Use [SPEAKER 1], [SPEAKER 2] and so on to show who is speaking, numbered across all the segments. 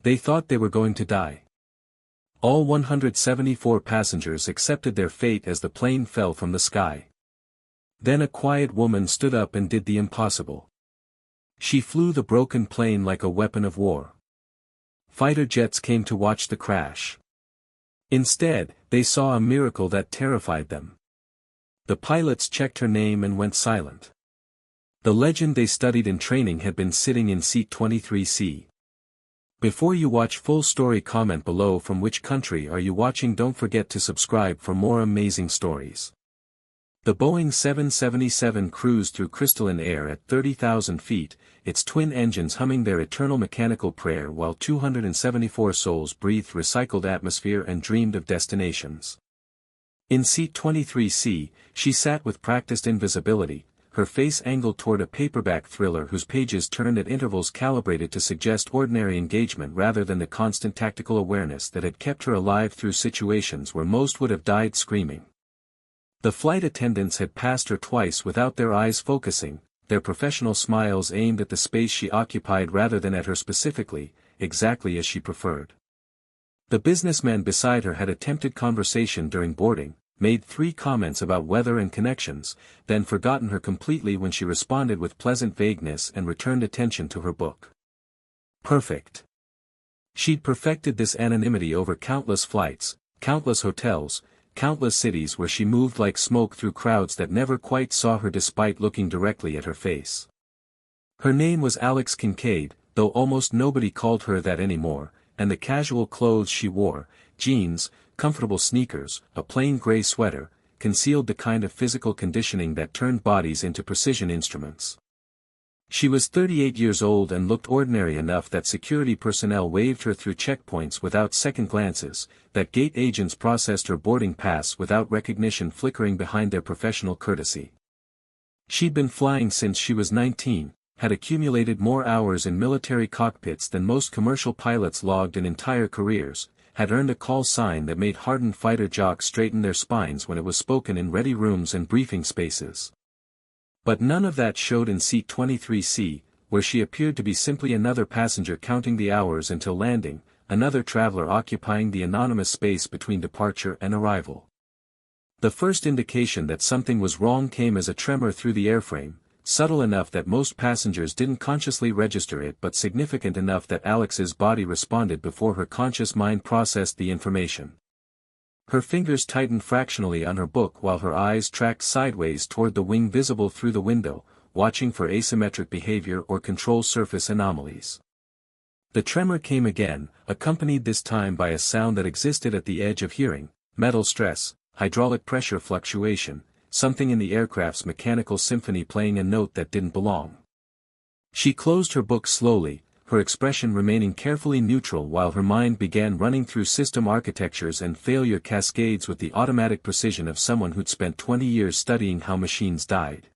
[SPEAKER 1] They thought they were going to die. All 174 passengers accepted their fate as the plane fell from the sky. Then a quiet woman stood up and did the impossible. She flew the broken plane like a weapon of war. Fighter jets came to watch the crash. Instead, they saw a miracle that terrified them. The pilots checked her name and went silent. The legend they studied in training had been sitting in seat 23C. Before you watch full story, comment below from which country are you watching. Don't forget to subscribe for more amazing stories. The Boeing 777 cruised through crystalline air at 30,000 feet, its twin engines humming their eternal mechanical prayer while 274 souls breathed recycled atmosphere and dreamed of destinations. In seat 23C, she sat with practiced invisibility, her face angled toward a paperback thriller whose pages turned at intervals calibrated to suggest ordinary engagement rather than the constant tactical awareness that had kept her alive through situations where most would have died screaming. The flight attendants had passed her twice without their eyes focusing, their professional smiles aimed at the space she occupied rather than at her specifically, exactly as she preferred. The businessman beside her had attempted conversation during boarding, made 3 comments about weather and connections, then forgotten her completely when she responded with pleasant vagueness and returned attention to her book. Perfect. She'd perfected this anonymity over countless flights, countless hotels, countless cities where she moved like smoke through crowds that never quite saw her despite looking directly at her face. Her name was Alex Kincaid, though almost nobody called her that anymore, and the casual clothes she wore, jeans, comfortable sneakers, a plain gray sweater, concealed the kind of physical conditioning that turned bodies into precision instruments. She was 38 years old and looked ordinary enough that security personnel waved her through checkpoints without second glances, that gate agents processed her boarding pass without recognition flickering behind their professional courtesy. She'd been flying since she was 19, had accumulated more hours in military cockpits than most commercial pilots logged in entire careers, had earned a call sign that made hardened fighter jocks straighten their spines when it was spoken in ready rooms and briefing spaces. But none of that showed in seat 23C, where she appeared to be simply another passenger counting the hours until landing, another traveler occupying the anonymous space between departure and arrival. The first indication that something was wrong came as a tremor through the airframe, subtle enough that most passengers didn't consciously register it but significant enough that Alex's body responded before her conscious mind processed the information. Her fingers tightened fractionally on her book while her eyes tracked sideways toward the wing visible through the window, watching for asymmetric behavior or control surface anomalies. The tremor came again, accompanied this time by a sound that existed at the edge of hearing, metal stress, hydraulic pressure fluctuation, something in the aircraft's mechanical symphony playing a note that didn't belong. She closed her book slowly, her expression remaining carefully neutral while her mind began running through system architectures and failure cascades with the automatic precision of someone who'd spent 20 years studying how machines died.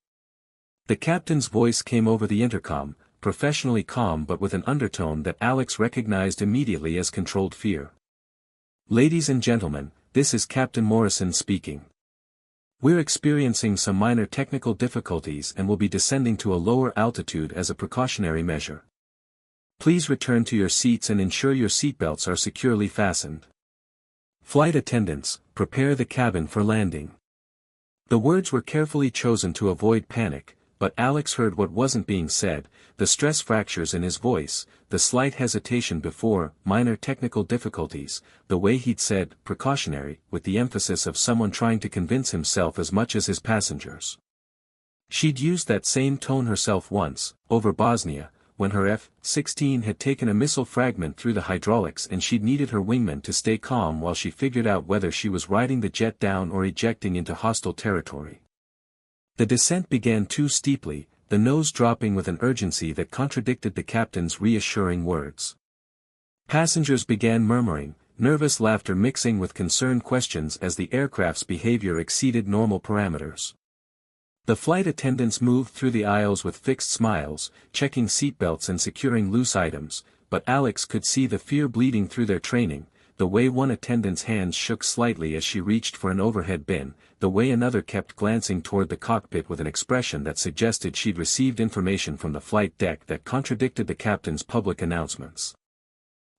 [SPEAKER 1] The captain's voice came over the intercom, professionally calm but with an undertone that Alex recognized immediately as controlled fear. "Ladies and gentlemen, this is Captain Morrison speaking. We're experiencing some minor technical difficulties and will be descending to a lower altitude as a precautionary measure. Please return to your seats and ensure your seatbelts are securely fastened. Flight attendants, prepare the cabin for landing." The words were carefully chosen to avoid panic, but Alex heard what wasn't being said, the stress fractures in his voice, the slight hesitation before minor technical difficulties, the way he'd said precautionary with the emphasis of someone trying to convince himself as much as his passengers. She'd used that same tone herself once, over Bosnia, when her F-16 had taken a missile fragment through the hydraulics and she'd needed her wingman to stay calm while she figured out whether she was riding the jet down or ejecting into hostile territory. The descent began too steeply, the nose dropping with an urgency that contradicted the captain's reassuring words. Passengers began murmuring, nervous laughter mixing with concerned questions as the aircraft's behavior exceeded normal parameters. The flight attendants moved through the aisles with fixed smiles, checking seatbelts and securing loose items, but Alex could see the fear bleeding through their training, the way one attendant's hands shook slightly as she reached for an overhead bin, the way another kept glancing toward the cockpit with an expression that suggested she'd received information from the flight deck that contradicted the captain's public announcements.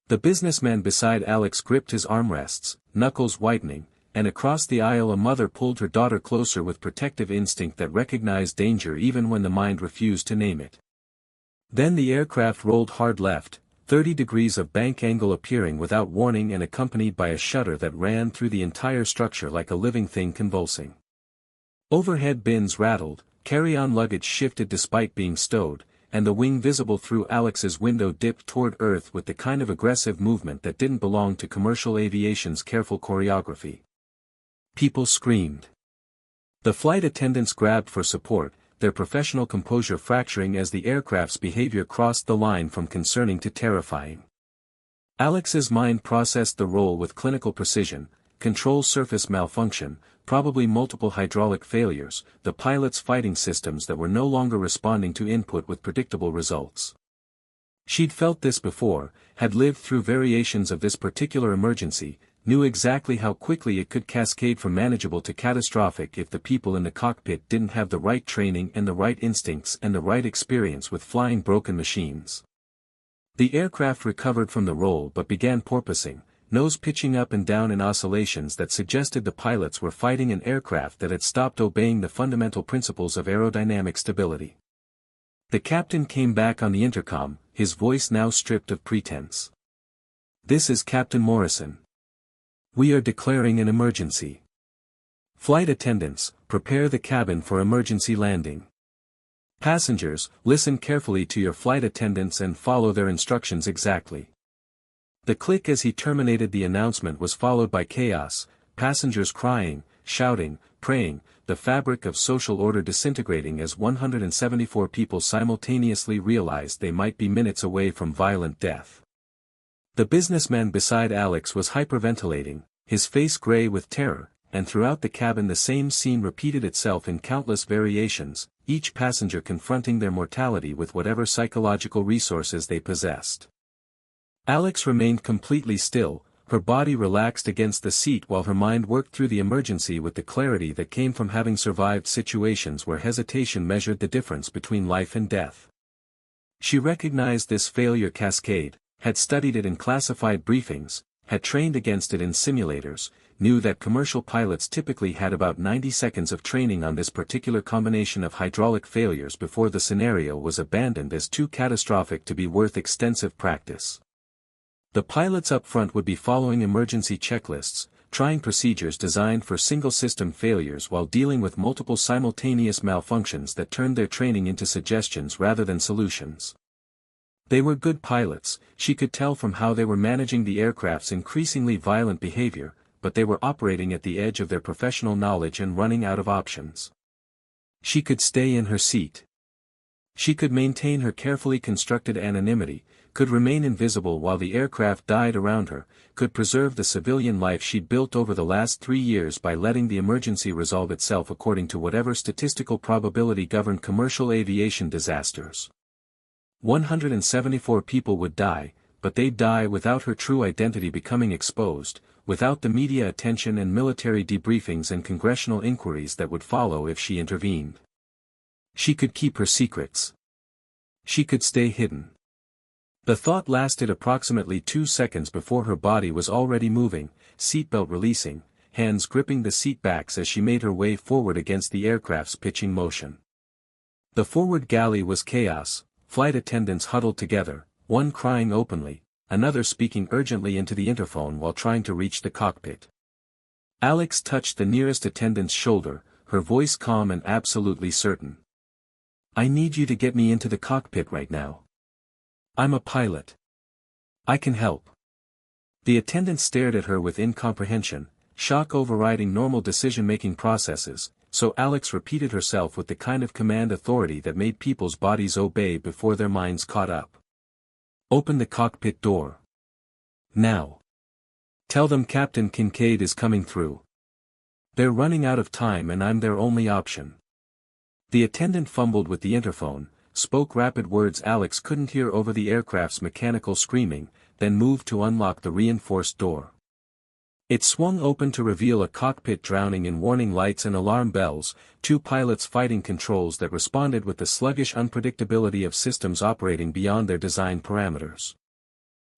[SPEAKER 1] The businessman beside Alex gripped his armrests, knuckles whitening, and across the aisle a mother pulled her daughter closer with protective instinct that recognized danger even when the mind refused to name it. Then the aircraft rolled hard left, 30 degrees of bank angle appearing without warning and accompanied by a shudder that ran through the entire structure like a living thing convulsing. Overhead bins rattled, carry-on luggage shifted despite being stowed, and the wing visible through Alex's window dipped toward Earth with the kind of aggressive movement that didn't belong to commercial aviation's careful choreography. People screamed. The flight attendants grabbed for support, their professional composure fracturing as the aircraft's behavior crossed the line from concerning to terrifying. Alex's mind processed the roll with clinical precision: control surface malfunction, probably multiple hydraulic failures, the pilot's fighting systems that were no longer responding to input with predictable results. She'd felt this before, had lived through variations of this particular emergency, knew exactly how quickly it could cascade from manageable to catastrophic if the people in the cockpit didn't have the right training and the right instincts and the right experience with flying broken machines. The aircraft recovered from the roll but began porpoising, nose pitching up and down in oscillations that suggested the pilots were fighting an aircraft that had stopped obeying the fundamental principles of aerodynamic stability. The captain came back on the intercom, his voice now stripped of pretense. "This is Captain Morrison. We are declaring an emergency. Flight attendants, prepare the cabin for emergency landing. Passengers, listen carefully to your flight attendants and follow their instructions exactly." The click as he terminated the announcement was followed by chaos, passengers crying, shouting, praying, the fabric of social order disintegrating as 174 people simultaneously realized they might be minutes away from violent death. The businessman beside Alex was hyperventilating, his face gray with terror, and throughout the cabin the same scene repeated itself in countless variations, each passenger confronting their mortality with whatever psychological resources they possessed. Alex remained completely still, her body relaxed against the seat while her mind worked through the emergency with the clarity that came from having survived situations where hesitation measured the difference between life and death. She recognized this failure cascade, had studied it in classified briefings, had trained against it in simulators, knew that commercial pilots typically had about 90 seconds of training on this particular combination of hydraulic failures before the scenario was abandoned as too catastrophic to be worth extensive practice. The pilots up front would be following emergency checklists, trying procedures designed for single-system failures while dealing with multiple simultaneous malfunctions that turned their training into suggestions rather than solutions. They were good pilots, she could tell from how they were managing the aircraft's increasingly violent behavior, but they were operating at the edge of their professional knowledge and running out of options. She could stay in her seat. She could maintain her carefully constructed anonymity, could remain invisible while the aircraft died around her, could preserve the civilian life she'd built over the last 3 years by letting the emergency resolve itself according to whatever statistical probability governed commercial aviation disasters. 174 people would die, but they'd die without her true identity becoming exposed, without the media attention and military debriefings and congressional inquiries that would follow if she intervened. She could keep her secrets. She could stay hidden. The thought lasted approximately 2 seconds before her body was already moving, seatbelt releasing, hands gripping the seat backs as she made her way forward against the aircraft's pitching motion. The forward galley was chaos, flight attendants huddled together, one crying openly, another speaking urgently into the interphone while trying to reach the cockpit. Alex touched the nearest attendant's shoulder, her voice calm and absolutely certain. "I need you to get me into the cockpit right now. I'm a pilot. I can help." The attendant stared at her with incomprehension, shock overriding normal decision-making processes, so Alex repeated herself with the kind of command authority that made people's bodies obey before their minds caught up. "Open the cockpit door. Now. Tell them Captain Kincaid is coming through. They're running out of time and I'm their only option." The attendant fumbled with the interphone, spoke rapid words Alex couldn't hear over the aircraft's mechanical screaming, then moved to unlock the reinforced door. It swung open to reveal a cockpit drowning in warning lights and alarm bells, 2 pilots fighting controls that responded with the sluggish unpredictability of systems operating beyond their design parameters.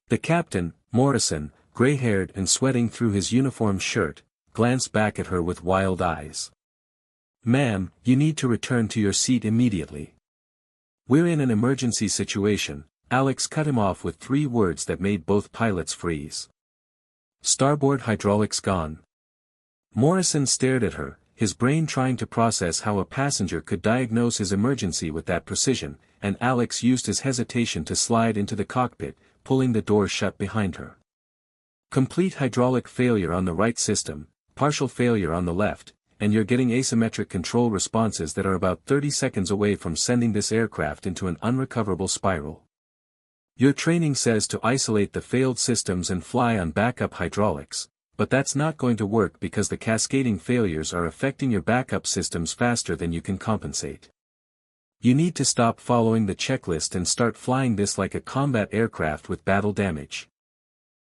[SPEAKER 1] The captain, Morrison, gray-haired and sweating through his uniform shirt, glanced back at her with wild eyes. "Ma'am, you need to return to your seat immediately." "We're in an emergency situation," Alex cut him off with 3 words that made both pilots freeze. "Starboard hydraulics gone." Morrison stared at her, his brain trying to process how a passenger could diagnose his emergency with that precision, and Alex used his hesitation to slide into the cockpit, pulling the door shut behind her. "Complete hydraulic failure on the right system, partial failure on the left, and you're getting asymmetric control responses that are about 30 seconds away from sending this aircraft into an unrecoverable spiral. Your training says to isolate the failed systems and fly on backup hydraulics, but that's not going to work because the cascading failures are affecting your backup systems faster than you can compensate. You need to stop following the checklist and start flying this like a combat aircraft with battle damage."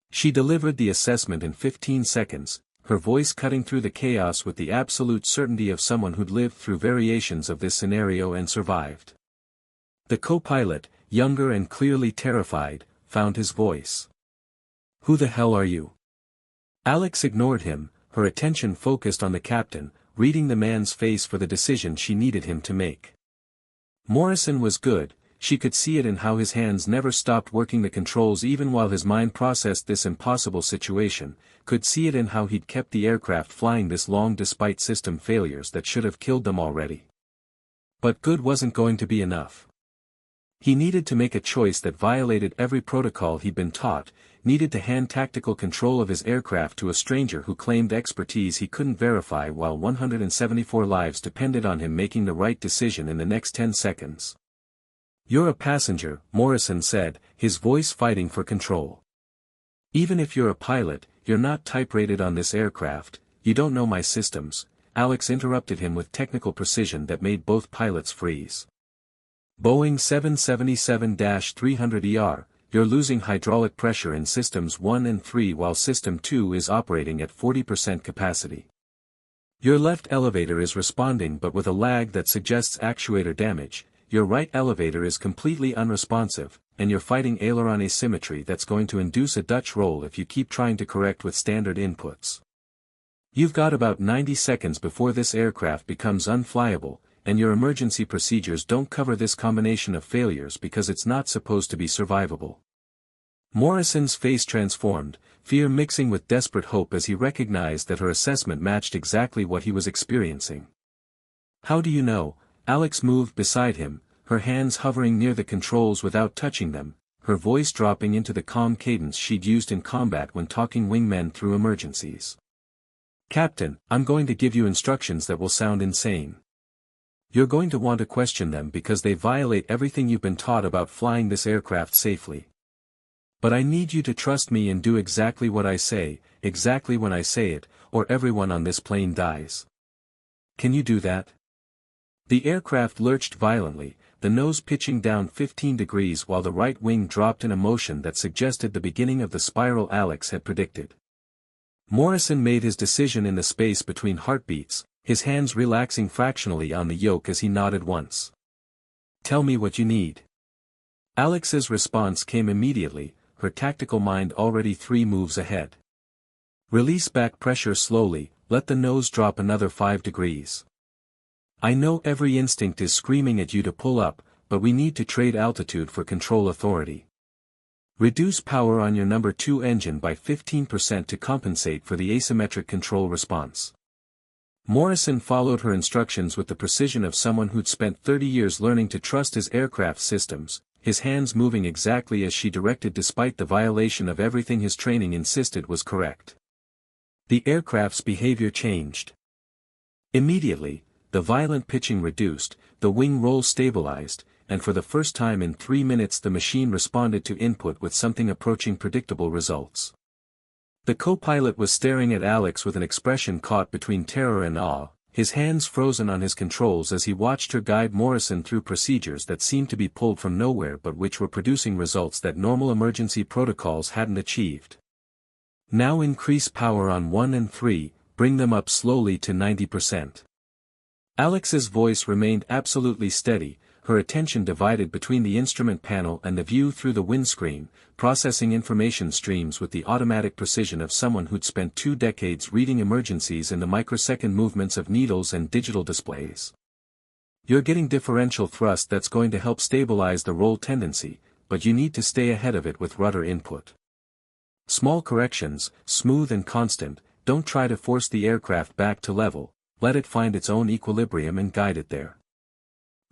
[SPEAKER 1] She delivered the assessment in 15 seconds, her voice cutting through the chaos with the absolute certainty of someone who'd lived through variations of this scenario and survived. The co-pilot, younger and clearly terrified, found his voice. "Who the hell are you?" Alex ignored him, her attention focused on the captain, reading the man's face for the decision she needed him to make. Morrison was good, she could see it in how his hands never stopped working the controls even while his mind processed this impossible situation, could see it in how he'd kept the aircraft flying this long despite system failures that should have killed them already. But good wasn't going to be enough. He needed to make a choice that violated every protocol he'd been taught, needed to hand tactical control of his aircraft to a stranger who claimed expertise he couldn't verify while 174 lives depended on him making the right decision in the next 10 seconds. "You're a passenger," Morrison said, his voice fighting for control. "Even if you're a pilot, you're not type-rated on this aircraft, you don't know my systems," Alex interrupted him with technical precision that made both pilots freeze. "Boeing 777-300ER, you're losing hydraulic pressure in Systems 1 and 3 while System 2 is operating at 40% capacity. Your left elevator is responding but with a lag that suggests actuator damage, your right elevator is completely unresponsive, and you're fighting aileron asymmetry that's going to induce a Dutch roll if you keep trying to correct with standard inputs. You've got about 90 seconds before this aircraft becomes unflyable, and your emergency procedures don't cover this combination of failures because it's not supposed to be survivable." Morrison's face transformed, fear mixing with desperate hope as he recognized that her assessment matched exactly what he was experiencing. "How do you know?" Alex moved beside him, her hands hovering near the controls without touching them, her voice dropping into the calm cadence she'd used in combat when talking wingmen through emergencies. "Captain, I'm going to give you instructions that will sound insane. You're going to want to question them because they violate everything you've been taught about flying this aircraft safely. But I need you to trust me and do exactly what I say, exactly when I say it, or everyone on this plane dies. Can you do that?" The aircraft lurched violently, the nose pitching down 15 degrees while the right wing dropped in a motion that suggested the beginning of the spiral Alex had predicted. Morrison made his decision in the space between heartbeats, his hands relaxing fractionally on the yoke as he nodded once. "Tell me what you need." Alex's response came immediately, her tactical mind already 3 moves ahead. "Release back pressure slowly, let the nose drop another 5 degrees. I know every instinct is screaming at you to pull up, but we need to trade altitude for control authority. Reduce power on your number 2 engine by 15% to compensate for the asymmetric control response." Morrison followed her instructions with the precision of someone who'd spent 30 years learning to trust his aircraft systems, his hands moving exactly as she directed despite the violation of everything his training insisted was correct. The aircraft's behavior changed. Immediately, the violent pitching reduced, the wing roll stabilized, and for the first time in 3 minutes the machine responded to input with something approaching predictable results. The co-pilot was staring at Alex with an expression caught between terror and awe, his hands frozen on his controls as he watched her guide Morrison through procedures that seemed to be pulled from nowhere but which were producing results that normal emergency protocols hadn't achieved. "Now increase power on 1 and 3, bring them up slowly to 90%. Alex's voice remained absolutely steady, her attention divided between the instrument panel and the view through the windscreen, processing information streams with the automatic precision of someone who'd spent 2 decades reading emergencies in the microsecond movements of needles and digital displays. You're getting differential thrust that's going to help stabilize the roll tendency, but you need to stay ahead of it with rudder input. Small corrections, smooth and constant, don't try to force the aircraft back to level, let it find its own equilibrium and guide it there.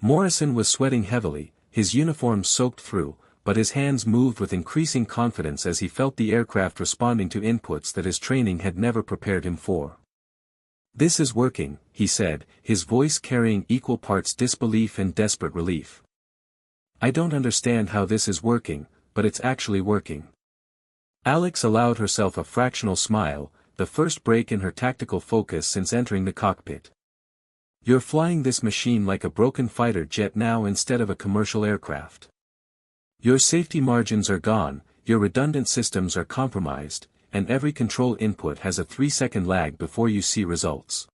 [SPEAKER 1] Morrison was sweating heavily, his uniform soaked through, but his hands moved with increasing confidence as he felt the aircraft responding to inputs that his training had never prepared him for. "This is working," he said, his voice carrying equal parts disbelief and desperate relief. "I don't understand how this is working, but it's actually working." Alex allowed herself a fractional smile, the first break in her tactical focus since entering the cockpit. "You're flying this machine like a broken fighter jet now instead of a commercial aircraft. Your safety margins are gone, your redundant systems are compromised, and every control input has a 3-second lag before you see results.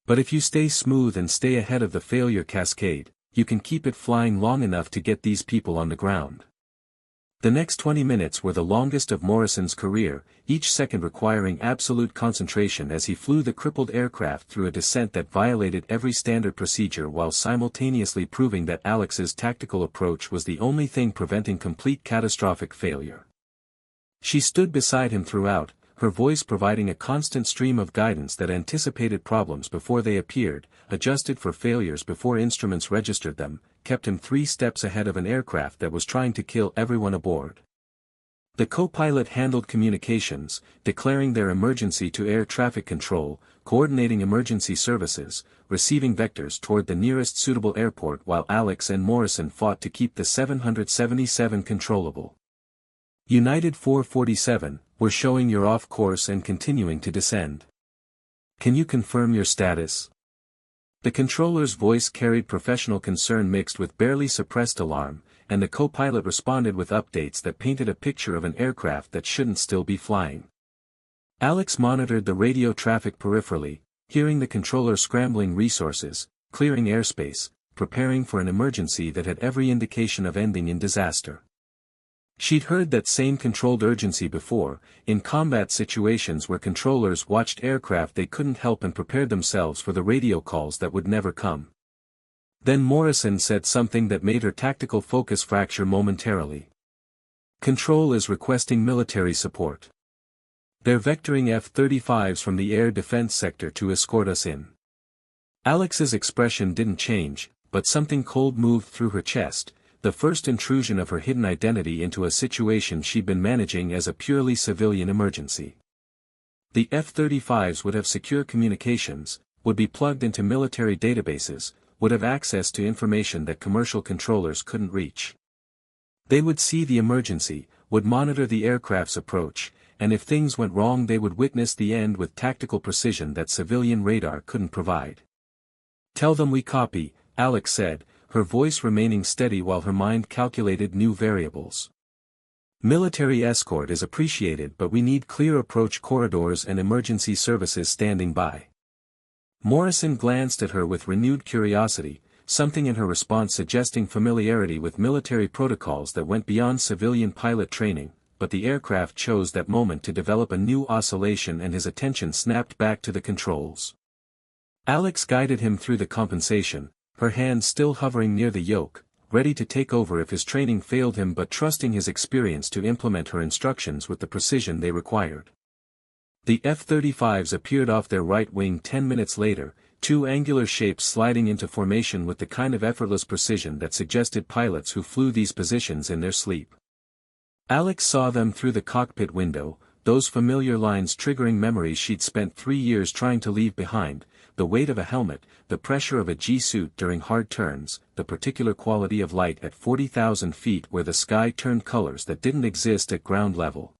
[SPEAKER 1] But if you stay smooth and stay ahead of the failure cascade, you can keep it flying long enough to get these people on the ground." The next 20 minutes were the longest of Morrison's career, each second requiring absolute concentration as he flew the crippled aircraft through a descent that violated every standard procedure while simultaneously proving that Alex's tactical approach was the only thing preventing complete catastrophic failure. She stood beside him throughout, her voice providing a constant stream of guidance that anticipated problems before they appeared, adjusted for failures before instruments registered them, kept him 3 steps ahead of an aircraft that was trying to kill everyone aboard. The co-pilot handled communications, declaring their emergency to air traffic control, coordinating emergency services, receiving vectors toward the nearest suitable airport while Alex and Morrison fought to keep the 777 controllable. "United 447, we're showing you're off course and continuing to descend. Can you confirm your status?" The controller's voice carried professional concern mixed with barely suppressed alarm, and the co-pilot responded with updates that painted a picture of an aircraft that shouldn't still be flying. Alex monitored the radio traffic peripherally, hearing the controller scrambling resources, clearing airspace, preparing for an emergency that had every indication of ending in disaster. She'd heard that same controlled urgency before, in combat situations where controllers watched aircraft they couldn't help and prepared themselves for the radio calls that would never come. Then Morrison said something that made her tactical focus fracture momentarily. "Control is requesting military support. They're vectoring F-35s from the air defense sector to escort us in." Alex's expression didn't change, but something cold moved through her chest, the first intrusion of her hidden identity into a situation she'd been managing as a purely civilian emergency. The F-35s would have secure communications, would be plugged into military databases, would have access to information that commercial controllers couldn't reach. They would see the emergency, would monitor the aircraft's approach, and if things went wrong they would witness the end with tactical precision that civilian radar couldn't provide. "Tell them we copy," Alex said, her voice remaining steady while her mind calculated new variables. "Military escort is appreciated but we need clear approach corridors and emergency services standing by." Morrison glanced at her with renewed curiosity, something in her response suggesting familiarity with military protocols that went beyond civilian pilot training, but the aircraft chose that moment to develop a new oscillation and his attention snapped back to the controls. Alex guided him through the compensation, her hands still hovering near the yoke, ready to take over if his training failed him but trusting his experience to implement her instructions with the precision they required. The F-35s appeared off their right wing 10 minutes later, 2 angular shapes sliding into formation with the kind of effortless precision that suggested pilots who flew these positions in their sleep. Alex saw them through the cockpit window, those familiar lines triggering memories she'd spent 3 years trying to leave behind, the weight of a helmet, the pressure of a G-suit during hard turns, the particular quality of light at 40,000 feet where the sky turned colors that didn't exist at ground level.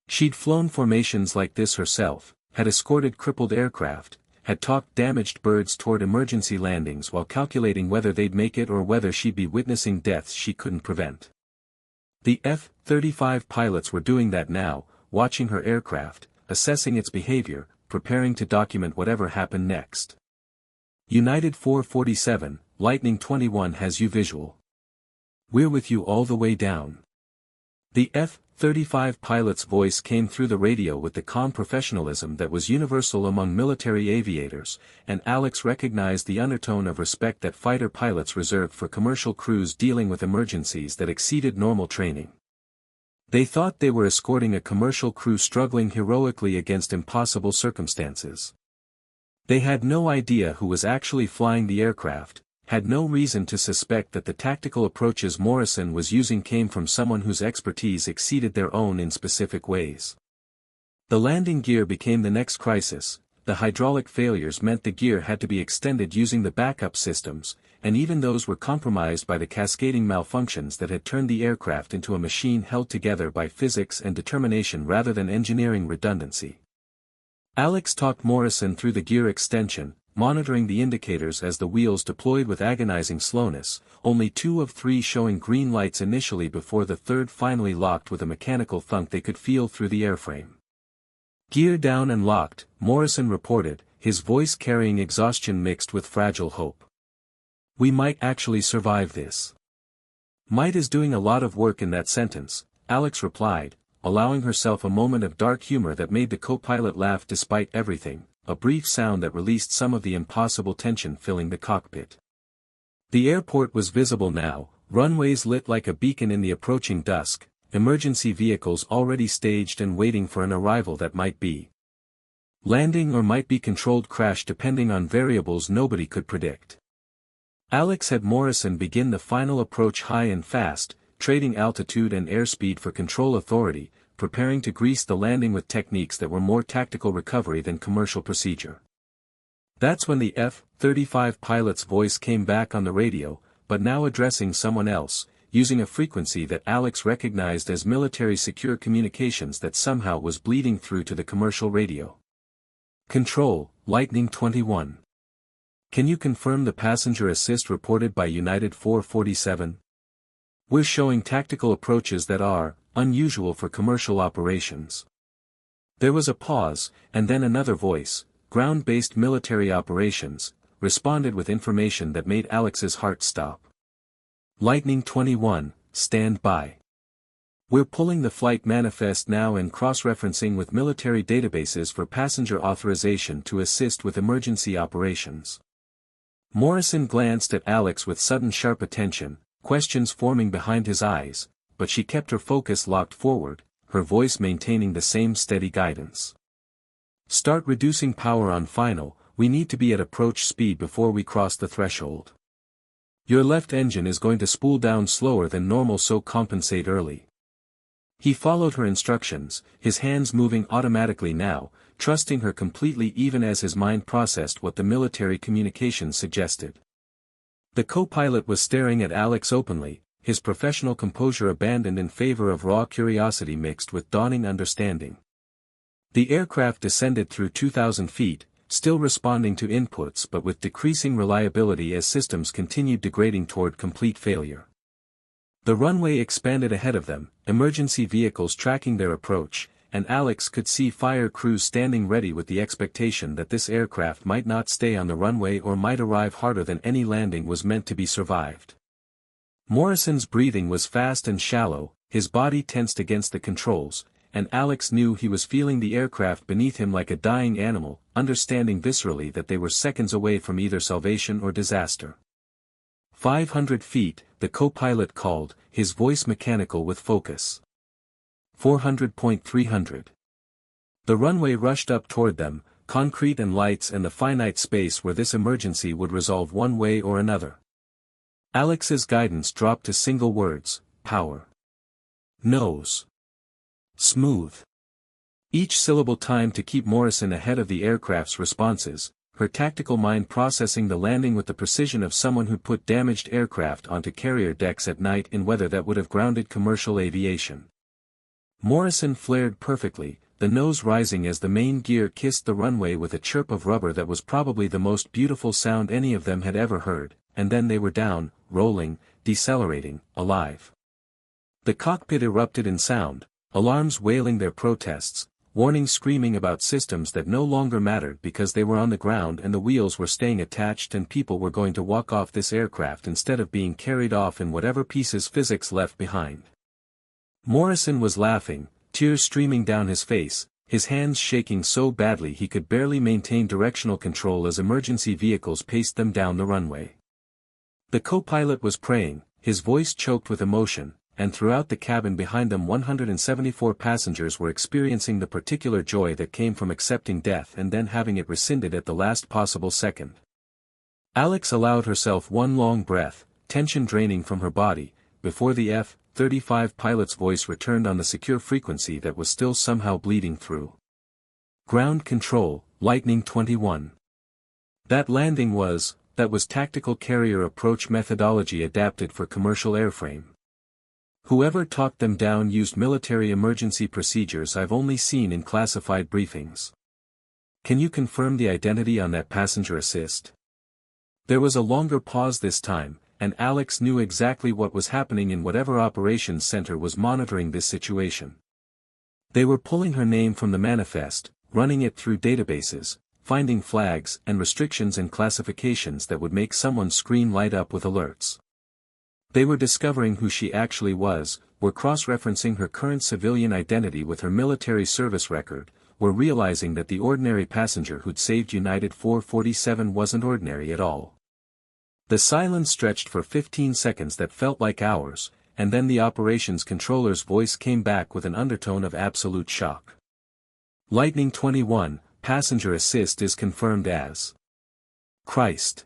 [SPEAKER 1] She'd flown formations like this herself, had escorted crippled aircraft, had talked damaged birds toward emergency landings while calculating whether they'd make it or whether she'd be witnessing deaths she couldn't prevent. The F-35 pilots were doing that now, watching her aircraft, assessing its behavior, preparing to document whatever happened next. "United 447, Lightning 21 has you visual. We're with you all the way down. The F-35 pilot's voice came through the radio with the calm professionalism that was universal among military aviators, and Alex recognized the undertone of respect that fighter pilots reserved for commercial crews dealing with emergencies that exceeded normal training. They thought they were escorting a commercial crew struggling heroically against impossible circumstances. They had no idea who was actually flying the aircraft, had no reason to suspect that the tactical approaches Morrison was using came from someone whose expertise exceeded their own in specific ways. The landing gear became the next crisis. The hydraulic failures meant the gear had to be extended using the backup systems, and even those were compromised by the cascading malfunctions that had turned the aircraft into a machine held together by physics and determination rather than engineering redundancy. Alex talked Morrison through the gear extension, monitoring the indicators as the wheels deployed with agonizing slowness, only 2 of 3 showing green lights initially before the third finally locked with a mechanical thunk they could feel through the airframe. Gear down and locked, Morrison reported, his voice carrying exhaustion mixed with fragile hope. We might actually survive this. Might is doing a lot of work in that sentence, Alex replied, allowing herself a moment of dark humor that made the co-pilot laugh despite everything, a brief sound that released some of the impossible tension filling the cockpit. The airport was visible now, runways lit like a beacon in the approaching dusk, emergency vehicles already staged and waiting for an arrival that might be landing or might be controlled crash depending on variables nobody could predict. Alex had Morrison begin the final approach high and fast, trading altitude and airspeed for control authority, preparing to grease the landing with techniques that were more tactical recovery than commercial procedure. That's when the F-35 pilot's voice came back on the radio, but now addressing someone else, using a frequency that Alex recognized as military secure communications that somehow was bleeding through to the commercial radio. Control, Lightning 21. Can you confirm the passenger assist reported by United 447? We're showing tactical approaches that are unusual for commercial operations. There was a pause, and then another voice, ground-based military operations, responded with information that made Alex's heart stop. Lightning 21, stand by. We're pulling the flight manifest now and cross-referencing with military databases for passenger authorization to assist with emergency operations. Morrison glanced at Alex with sudden sharp attention, questions forming behind his eyes, but she kept her focus locked forward, her voice maintaining the same steady guidance. Start reducing power on final, we need to be at approach speed before we cross the threshold. Your left engine is going to spool down slower than normal, so compensate early. He followed her instructions, his hands moving automatically now, trusting her completely even as his mind processed what the military communications suggested. The co-pilot was staring at Alex openly, his professional composure abandoned in favor of raw curiosity mixed with dawning understanding. The aircraft descended through 2,000 feet, still responding to inputs but with decreasing reliability as systems continued degrading toward complete failure. The runway expanded ahead of them, emergency vehicles tracking their approach, and Alex could see fire crews standing ready with the expectation that this aircraft might not stay on the runway or might arrive harder than any landing was meant to be survived. Morrison's breathing was fast and shallow, his body tensed against the controls, and Alex knew he was feeling the aircraft beneath him like a dying animal, understanding viscerally that they were seconds away from either salvation or disaster. 500 feet, the co-pilot called, his voice mechanical with focus. 400.300. The runway rushed up toward them, concrete and lights and the finite space where this emergency would resolve one way or another. Alex's guidance dropped to single words, power. Nose. Smooth. Each syllable timed to keep Morrison ahead of the aircraft's responses, her tactical mind processing the landing with the precision of someone who put damaged aircraft onto carrier decks at night in weather that would have grounded commercial aviation. Morrison flared perfectly, the nose rising as the main gear kissed the runway with a chirp of rubber that was probably the most beautiful sound any of them had ever heard, and then they were down, rolling, decelerating, alive. The cockpit erupted in sound, alarms wailing their protests, warnings screaming about systems that no longer mattered because they were on the ground and the wheels were staying attached and people were going to walk off this aircraft instead of being carried off in whatever pieces physics left behind. Morrison was laughing, tears streaming down his face, his hands shaking so badly he could barely maintain directional control as emergency vehicles paced them down the runway. The co-pilot was praying, his voice choked with emotion, and throughout the cabin behind them 174 passengers were experiencing the particular joy that came from accepting death and then having it rescinded at the last possible second. Alex allowed herself one long breath, tension draining from her body, before the F-35 pilot's voice returned on the secure frequency that was still somehow bleeding through. Ground control, Lightning 21. That was tactical carrier approach methodology adapted for commercial airframe. Whoever talked them down used military emergency procedures I've only seen in classified briefings. Can you confirm the identity on that passenger assist? There was a longer pause this time, and Alex knew exactly what was happening in whatever operations center was monitoring this situation. They were pulling her name from the manifest, running it through databases, finding flags and restrictions and classifications that would make someone's screen light up with alerts. They were discovering who she actually was, were cross-referencing her current civilian identity with her military service record, were realizing that the ordinary passenger who'd saved United 447 wasn't ordinary at all. The silence stretched for 15 seconds that felt like hours, and then the operations controller's voice came back with an undertone of absolute shock. Lightning 21, passenger assist is confirmed as. Christ.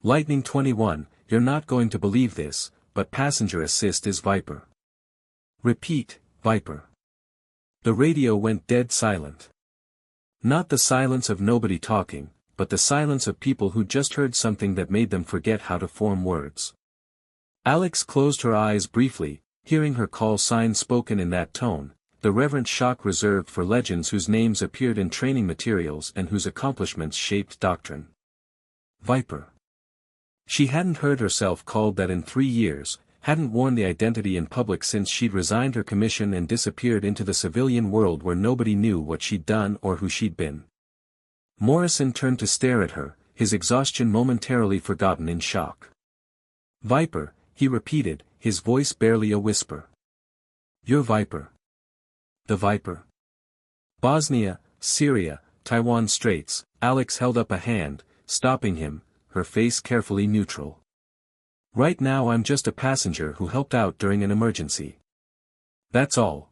[SPEAKER 1] Lightning 21, you're not going to believe this, but passenger assist is Viper. Repeat, Viper. The radio went dead silent. Not the silence of nobody talking, but the silence of people who just heard something that made them forget how to form words. Alex closed her eyes briefly, hearing her call sign spoken in that tone, the reverent shock reserved for legends whose names appeared in training materials and whose accomplishments shaped doctrine. Viper. She hadn't heard herself called that in 3 years, hadn't worn the identity in public since she'd resigned her commission and disappeared into the civilian world where nobody knew what she'd done or who she'd been. Morrison turned to stare at her, his exhaustion momentarily forgotten in shock. Viper, he repeated, his voice barely a whisper. You're Viper. The Viper. Bosnia, Syria, Taiwan Straits, Alex held up a hand, stopping him, her face carefully neutral. Right now I'm just a passenger who helped out during an emergency. That's all.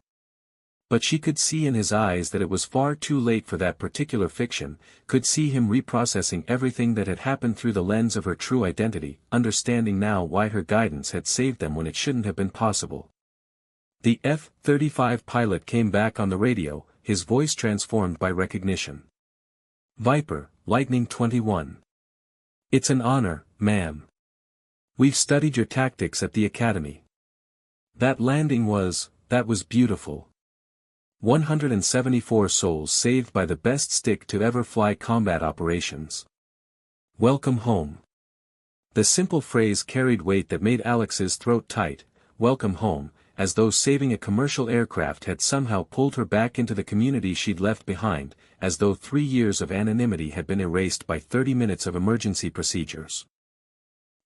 [SPEAKER 1] But she could see in his eyes that it was far too late for that particular fiction, could see him reprocessing everything that had happened through the lens of her true identity, understanding now why her guidance had saved them when it shouldn't have been possible. The F-35 pilot came back on the radio, his voice transformed by recognition. Viper, Lightning 21. It's an honor, ma'am. We've studied your tactics at the academy. That was beautiful. 174 souls saved by the best stick to ever fly combat operations. Welcome home. The simple phrase carried weight that made Alex's throat tight, welcome home, as though saving a commercial aircraft had somehow pulled her back into the community she'd left behind, as though 3 years of anonymity had been erased by 30 minutes of emergency procedures.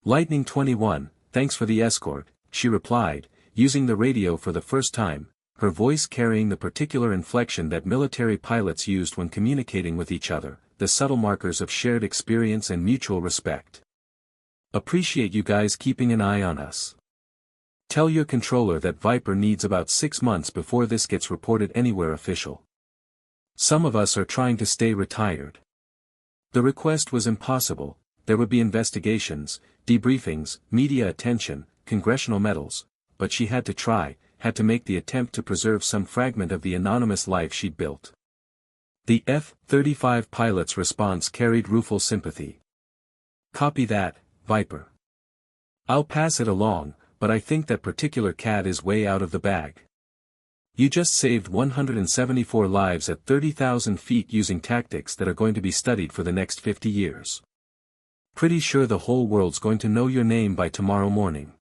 [SPEAKER 1] Lightning 21, thanks for the escort, she replied, using the radio for the first time, her voice carrying the particular inflection that military pilots used when communicating with each other, the subtle markers of shared experience and mutual respect. Appreciate you guys keeping an eye on us. Tell your controller that Viper needs about 6 months before this gets reported anywhere official. Some of us are trying to stay retired. The request was impossible, there would be investigations, debriefings, media attention, congressional medals, but she had to try, had to make the attempt to preserve some fragment of the anonymous life she'd built. The F-35 pilot's response carried rueful sympathy. Copy that, Viper. I'll pass it along, but I think that particular cat is way out of the bag. You just saved 174 lives at 30,000 feet using tactics that are going to be studied for the next 50 years. Pretty sure the whole world's going to know your name by tomorrow morning.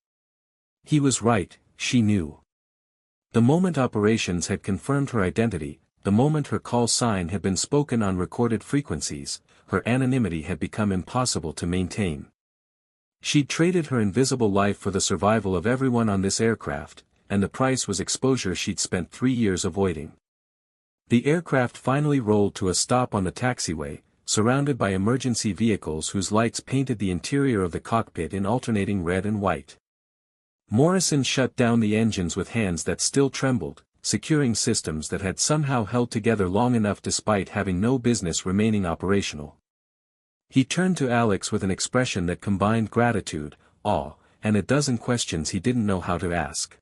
[SPEAKER 1] He was right, she knew. The moment operations had confirmed her identity, the moment her call sign had been spoken on recorded frequencies, her anonymity had become impossible to maintain. She'd traded her invisible life for the survival of everyone on this aircraft, and the price was exposure she'd spent 3 years avoiding. The aircraft finally rolled to a stop on the taxiway, surrounded by emergency vehicles whose lights painted the interior of the cockpit in alternating red and white. Morrison shut down the engines with hands that still trembled, securing systems that had somehow held together long enough despite having no business remaining operational. He turned to Alex with an expression that combined gratitude, awe, and a dozen questions he didn't know how to ask.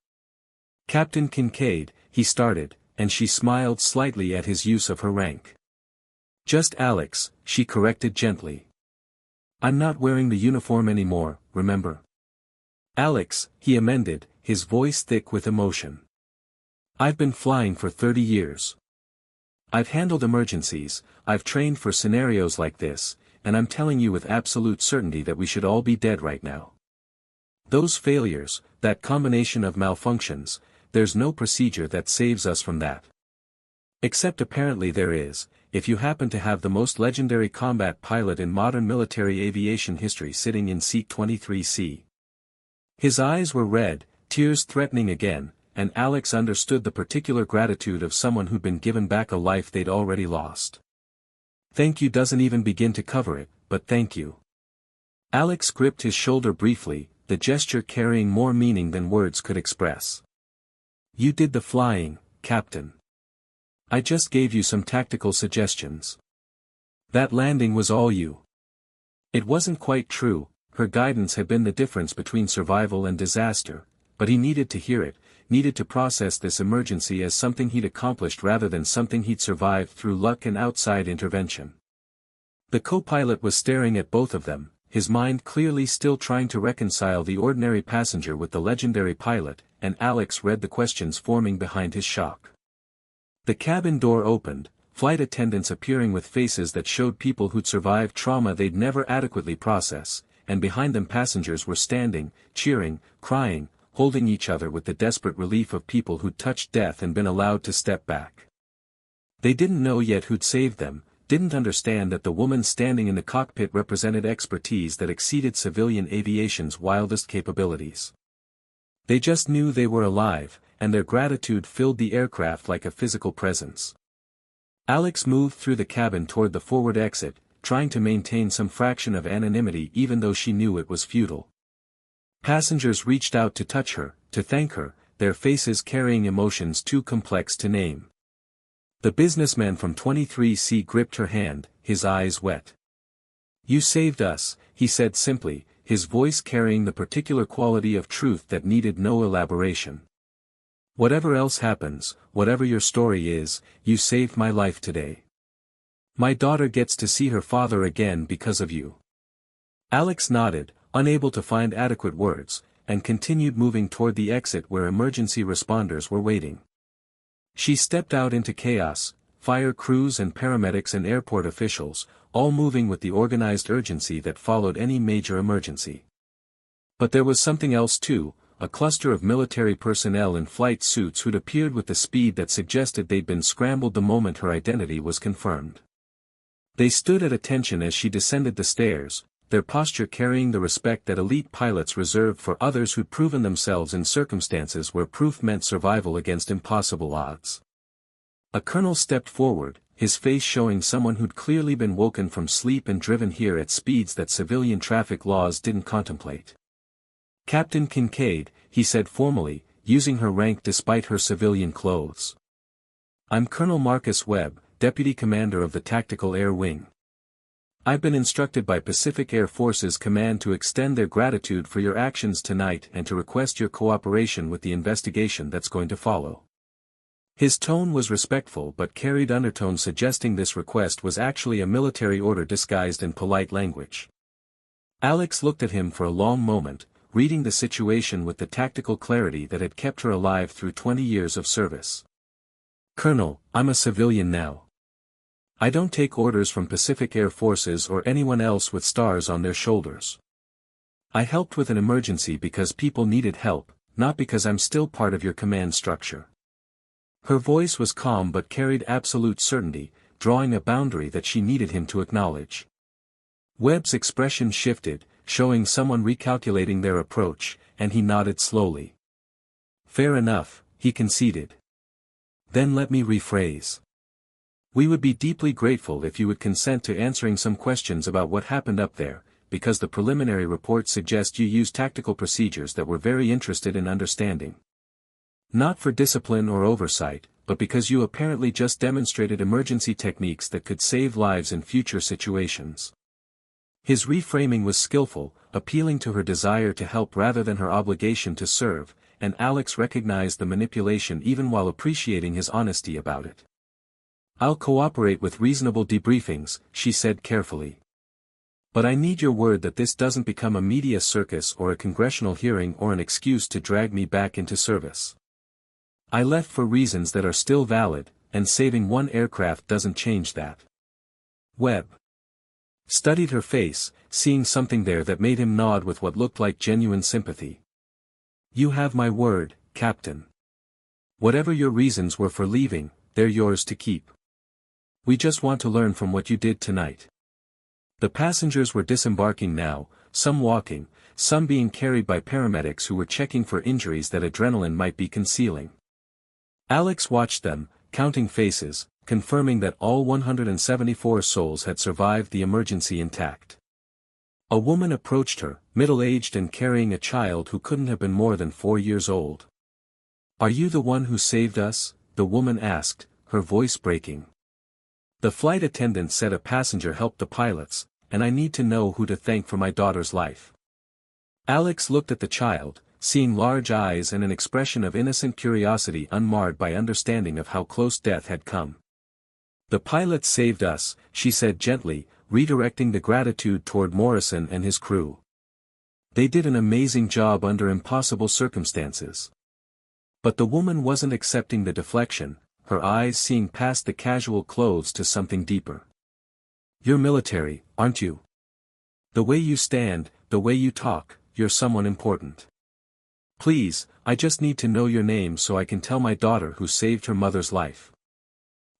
[SPEAKER 1] "Captain Kincaid," he started, and she smiled slightly at his use of her rank. "Just Alex," she corrected gently. "I'm not wearing the uniform anymore, remember?" "Alex," he amended, his voice thick with emotion. "I've been flying for 30 years. I've handled emergencies, I've trained for scenarios like this, and I'm telling you with absolute certainty that we should all be dead right now. Those failures, that combination of malfunctions, there's no procedure that saves us from that. Except apparently there is, if you happen to have the most legendary combat pilot in modern military aviation history sitting in seat 23C. His eyes were red, tears threatening again, and Alex understood the particular gratitude of someone who'd been given back a life they'd already lost. Thank you doesn't even begin to cover it, but thank you. Alex gripped his shoulder briefly, the gesture carrying more meaning than words could express. You did the flying, Captain. I just gave you some tactical suggestions. That landing was all you. It wasn't quite true, her guidance had been the difference between survival and disaster, but he needed to hear it, needed to process this emergency as something he'd accomplished rather than something he'd survived through luck and outside intervention. The co-pilot was staring at both of them, his mind clearly still trying to reconcile the ordinary passenger with the legendary pilot, and Alex read the questions forming behind his shock. The cabin door opened, flight attendants appearing with faces that showed people who'd survived trauma they'd never adequately process, and behind them passengers were standing, cheering, crying, holding each other with the desperate relief of people who'd touched death and been allowed to step back. They didn't know yet who'd saved them, didn't understand that the woman standing in the cockpit represented expertise that exceeded civilian aviation's wildest capabilities. They just knew they were alive, and their gratitude filled the aircraft like a physical presence. Alex moved through the cabin toward the forward exit, trying to maintain some fraction of anonymity even though she knew it was futile. Passengers reached out to touch her, to thank her, their faces carrying emotions too complex to name. The businessman from 23C gripped her hand, his eyes wet. You saved us, he said simply, his voice carrying the particular quality of truth that needed no elaboration. Whatever else happens, whatever your story is, you saved my life today. My daughter gets to see her father again because of you. Alex nodded, unable to find adequate words, and continued moving toward the exit where emergency responders were waiting. She stepped out into chaos, fire crews and paramedics and airport officials, all moving with the organized urgency that followed any major emergency. But there was something else too, a cluster of military personnel in flight suits who'd appeared with the speed that suggested they'd been scrambled the moment her identity was confirmed. They stood at attention as she descended the stairs, their posture carrying the respect that elite pilots reserve for others who'd proven themselves in circumstances where proof meant survival against impossible odds. A colonel stepped forward, his face showing someone who'd clearly been woken from sleep and driven here at speeds that civilian traffic laws didn't contemplate. Captain Kincaid, he said formally, using her rank despite her civilian clothes. I'm Colonel Marcus Webb, Deputy Commander of the Tactical Air Wing. I've been instructed by Pacific Air Forces Command to extend their gratitude for your actions tonight and to request your cooperation with the investigation that's going to follow. His tone was respectful but carried undertones suggesting this request was actually a military order disguised in polite language. Alex looked at him for a long moment, reading the situation with the tactical clarity that had kept her alive through 20 years of service. Colonel, I'm a civilian now. I don't take orders from Pacific Air Forces or anyone else with stars on their shoulders. I helped with an emergency because people needed help, not because I'm still part of your command structure. Her voice was calm but carried absolute certainty, drawing a boundary that she needed him to acknowledge. Webb's expression shifted, showing someone recalculating their approach, and he nodded slowly. Fair enough, he conceded. Then let me rephrase. We would be deeply grateful if you would consent to answering some questions about what happened up there, because the preliminary reports suggest you used tactical procedures that we're very interested in understanding. Not for discipline or oversight, but because you apparently just demonstrated emergency techniques that could save lives in future situations. His reframing was skillful, appealing to her desire to help rather than her obligation to serve, and Alex recognized the manipulation even while appreciating his honesty about it. I'll cooperate with reasonable debriefings, she said carefully. But I need your word that this doesn't become a media circus or a congressional hearing or an excuse to drag me back into service. I left for reasons that are still valid, and saving one aircraft doesn't change that. Webb studied her face, seeing something there that made him nod with what looked like genuine sympathy. You have my word, Captain. Whatever your reasons were for leaving, they're yours to keep. We just want to learn from what you did tonight. The passengers were disembarking now, some walking, some being carried by paramedics who were checking for injuries that adrenaline might be concealing. Alex watched them, counting faces, confirming that all 174 souls had survived the emergency intact. A woman approached her, middle-aged and carrying a child who couldn't have been more than 4 years old. Are you the one who saved us? The woman asked, her voice breaking. The flight attendant said a passenger helped the pilots, and I need to know who to thank for my daughter's life. Alex looked at the child, seeing large eyes and an expression of innocent curiosity unmarred by understanding of how close death had come. The pilots saved us, she said gently, redirecting the gratitude toward Morrison and his crew. They did an amazing job under impossible circumstances. But the woman wasn't accepting the deflection, her eyes seeing past the casual clothes to something deeper. You're military, aren't you? The way you stand, the way you talk, you're someone important. Please, I just need to know your name so I can tell my daughter who saved her mother's life.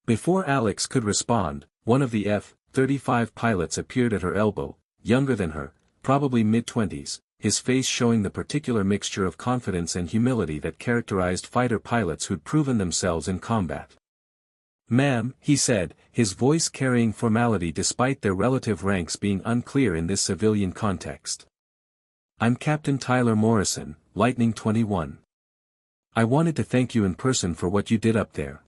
[SPEAKER 1] Before Alex could respond, one of the F-35 pilots appeared at her elbow, younger than her, probably mid-20s, his face showing the particular mixture of confidence and humility that characterized fighter pilots who'd proven themselves in combat. Ma'am, he said, his voice carrying formality despite their relative ranks being unclear in this civilian context. I'm Captain Tyler Morrison, Lightning 21. I wanted to thank you in person for what you did up there.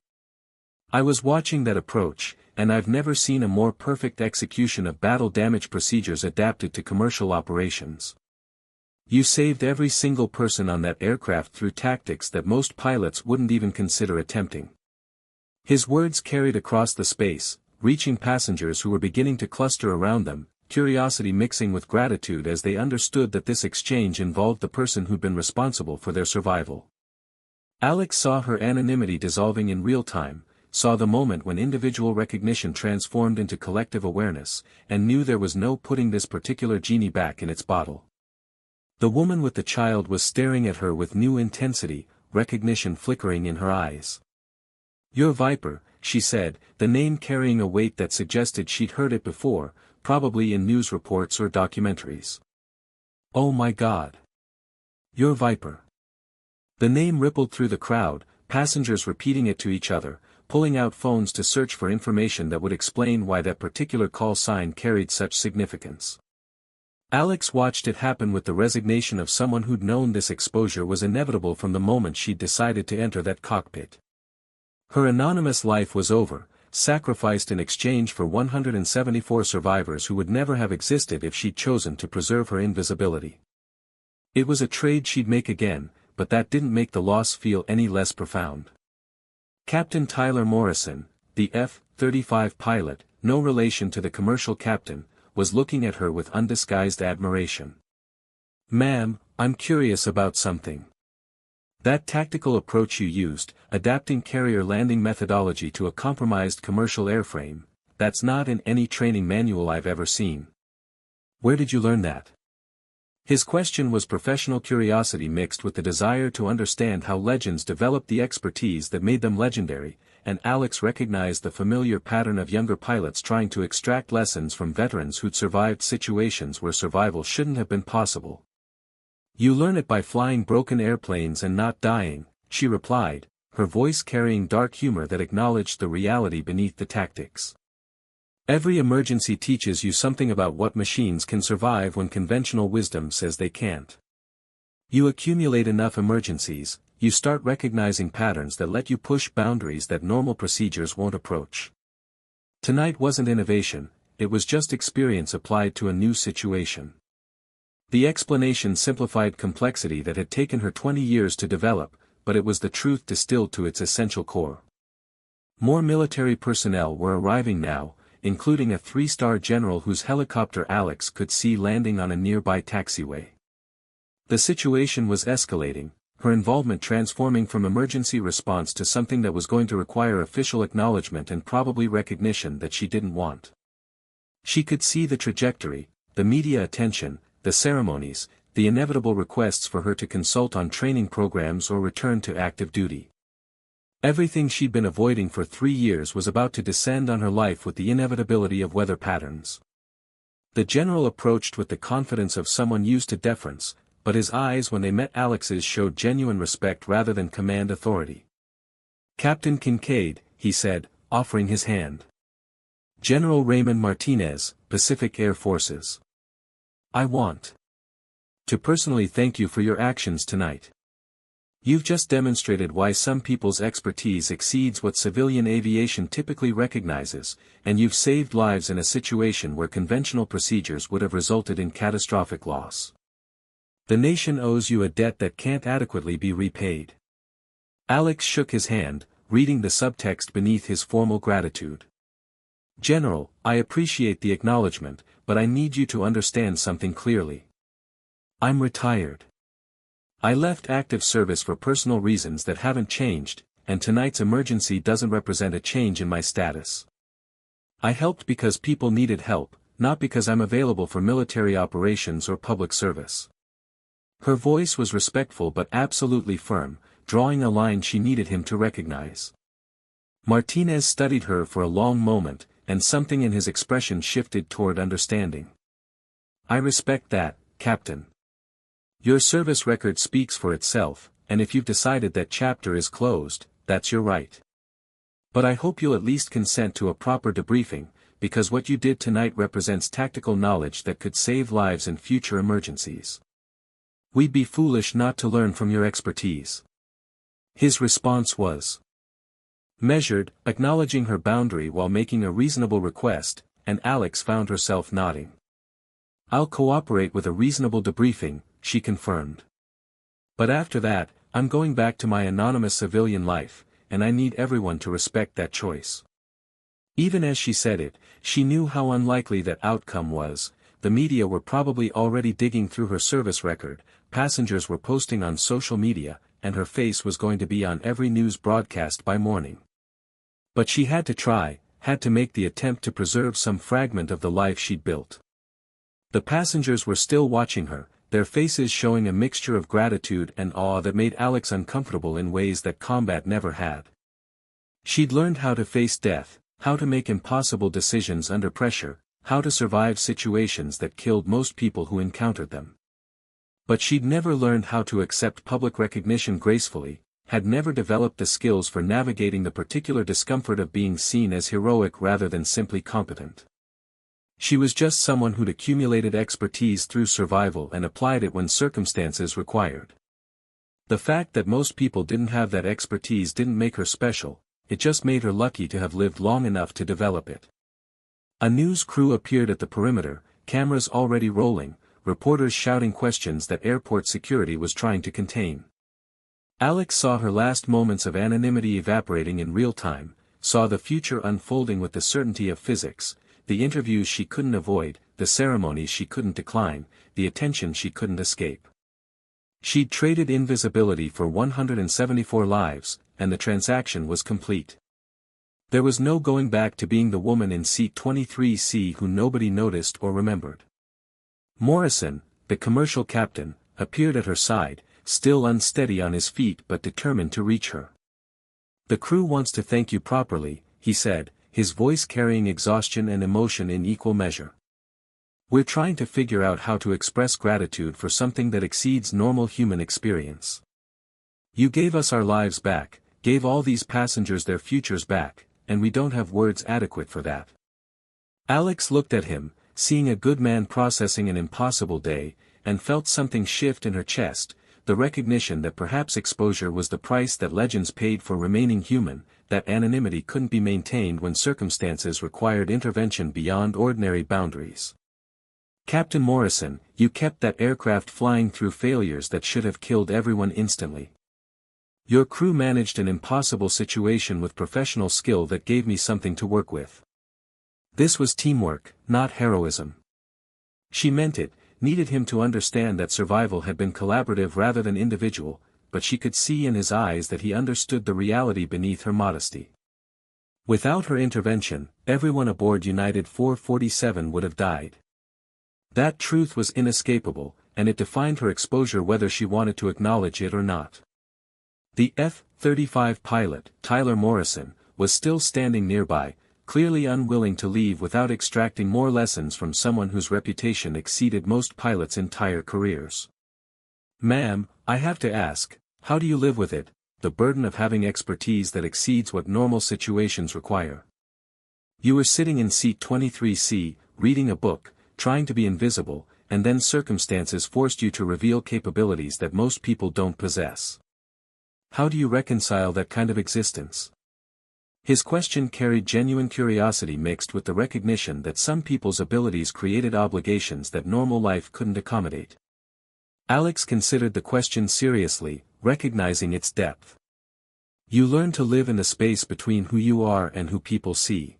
[SPEAKER 1] I was watching that approach, and I've never seen a more perfect execution of battle damage procedures adapted to commercial operations. You saved every single person on that aircraft through tactics that most pilots wouldn't even consider attempting. His words carried across the space, reaching passengers who were beginning to cluster around them, curiosity mixing with gratitude as they understood that this exchange involved the person who'd been responsible for their survival. Alex saw her anonymity dissolving in real time, saw the moment when individual recognition transformed into collective awareness, and knew there was no putting this particular genie back in its bottle. The woman with the child was staring at her with new intensity, recognition flickering in her eyes. You're Viper, she said, the name carrying a weight that suggested she'd heard it before, probably in news reports or documentaries. Oh my God. You're Viper. The name rippled through the crowd, passengers repeating it to each other, pulling out phones to search for information that would explain why that particular call sign carried such significance. Alex watched it happen with the resignation of someone who'd known this exposure was inevitable from the moment she'd decided to enter that cockpit. Her anonymous life was over, sacrificed in exchange for 174 survivors who would never have existed if she'd chosen to preserve her invisibility. It was a trade she'd make again, but that didn't make the loss feel any less profound. Captain Tyler Morrison, the F-35 pilot, no relation to the commercial captain, was looking at her with undisguised admiration. Ma'am, I'm curious about something. That tactical approach you used, adapting carrier landing methodology to a compromised commercial airframe, that's not in any training manual I've ever seen. Where did you learn that? His question was professional curiosity mixed with the desire to understand how legends developed the expertise that made them legendary, and Alex recognized the familiar pattern of younger pilots trying to extract lessons from veterans who'd survived situations where survival shouldn't have been possible. "You learn it by flying broken airplanes and not dying," she replied, her voice carrying dark humor that acknowledged the reality beneath the tactics. "Every emergency teaches you something about what machines can survive when conventional wisdom says they can't. You accumulate enough emergencies, you start recognizing patterns that let you push boundaries that normal procedures won't approach. Tonight wasn't innovation, it was just experience applied to a new situation." The explanation simplified complexity that had taken her 20 years to develop, but it was the truth distilled to its essential core. More military personnel were arriving now, including a 3-star general whose helicopter Alex could see landing on a nearby taxiway. The situation was escalating, her involvement transforming from emergency response to something that was going to require official acknowledgement and probably recognition that she didn't want. She could see the trajectory, the media attention, the ceremonies, the inevitable requests for her to consult on training programs or return to active duty. Everything she'd been avoiding for 3 years was about to descend on her life with the inevitability of weather patterns. The general approached with the confidence of someone used to deference, but his eyes when they met Alex's showed genuine respect rather than command authority. "Captain Kincaid," he said, offering his hand. "General Raymond Martinez, Pacific Air Forces. I want to personally thank you for your actions tonight. You've just demonstrated why some people's expertise exceeds what civilian aviation typically recognizes, and you've saved lives in a situation where conventional procedures would have resulted in catastrophic loss. The nation owes you a debt that can't adequately be repaid." Alex shook his hand, reading the subtext beneath his formal gratitude. "General, I appreciate the acknowledgement, but I need you to understand something clearly. I'm retired. I left active service for personal reasons that haven't changed, and tonight's emergency doesn't represent a change in my status. I helped because people needed help, not because I'm available for military operations or public service." Her voice was respectful but absolutely firm, drawing a line she needed him to recognize. Martinez studied her for a long moment, and something in his expression shifted toward understanding. "I respect that, Captain. Your service record speaks for itself, and if you've decided that chapter is closed, that's your right. But I hope you'll at least consent to a proper debriefing, because what you did tonight represents tactical knowledge that could save lives in future emergencies. We'd be foolish not to learn from your expertise." His response was measured, acknowledging her boundary while making a reasonable request, and Alex found herself nodding. "I'll cooperate with a reasonable debriefing," she confirmed. "But after that, I'm going back to my anonymous civilian life, and I need everyone to respect that choice." Even as she said it, she knew how unlikely that outcome was. The media were probably already digging through her service record, passengers were posting on social media, and her face was going to be on every news broadcast by morning. But she had to try, had to make the attempt to preserve some fragment of the life she'd built. The passengers were still watching her, their faces showing a mixture of gratitude and awe that made Alex uncomfortable in ways that combat never had. She'd learned how to face death, how to make impossible decisions under pressure, how to survive situations that killed most people who encountered them. But she'd never learned how to accept public recognition gracefully, had never developed the skills for navigating the particular discomfort of being seen as heroic rather than simply competent. She was just someone who'd accumulated expertise through survival and applied it when circumstances required. The fact that most people didn't have that expertise didn't make her special, it just made her lucky to have lived long enough to develop it. A news crew appeared at the perimeter, cameras already rolling, reporters shouting questions that airport security was trying to contain. Alex saw her last moments of anonymity evaporating in real time, saw the future unfolding with the certainty of physics, the interviews she couldn't avoid, the ceremonies she couldn't decline, the attention she couldn't escape. She'd traded invisibility for 174 lives, and the transaction was complete. There was no going back to being the woman in seat 23C who nobody noticed or remembered. Morrison, the commercial captain, appeared at her side, still unsteady on his feet but determined to reach her. "The crew wants to thank you properly," he said, his voice carrying exhaustion and emotion in equal measure. "We're trying to figure out how to express gratitude for something that exceeds normal human experience. You gave us our lives back, gave all these passengers their futures back, and we don't have words adequate for that." Alex looked at him, seeing a good man processing an impossible day, and felt something shift in her chest, the recognition that perhaps exposure was the price that legends paid for remaining human, that anonymity couldn't be maintained when circumstances required intervention beyond ordinary boundaries. "Captain Morrison, you kept that aircraft flying through failures that should have killed everyone instantly. Your crew managed an impossible situation with professional skill that gave me something to work with. This was teamwork, not heroism." She meant it, needed him to understand that survival had been collaborative rather than individual, but she could see in his eyes that he understood the reality beneath her modesty. Without her intervention, everyone aboard United 447 would have died. That truth was inescapable, and it defined her exposure whether she wanted to acknowledge it or not. The F-35 pilot, Tyler Morrison, was still standing nearby, clearly unwilling to leave without extracting more lessons from someone whose reputation exceeded most pilots' entire careers. "Ma'am, I have to ask, how do you live with it, the burden of having expertise that exceeds what normal situations require? You were sitting in seat 23C, reading a book, trying to be invisible, and then circumstances forced you to reveal capabilities that most people don't possess. How do you reconcile that kind of existence?" His question carried genuine curiosity mixed with the recognition that some people's abilities created obligations that normal life couldn't accommodate. Alex considered the question seriously, recognizing its depth. "You learn to live in the space between who you are and who people see.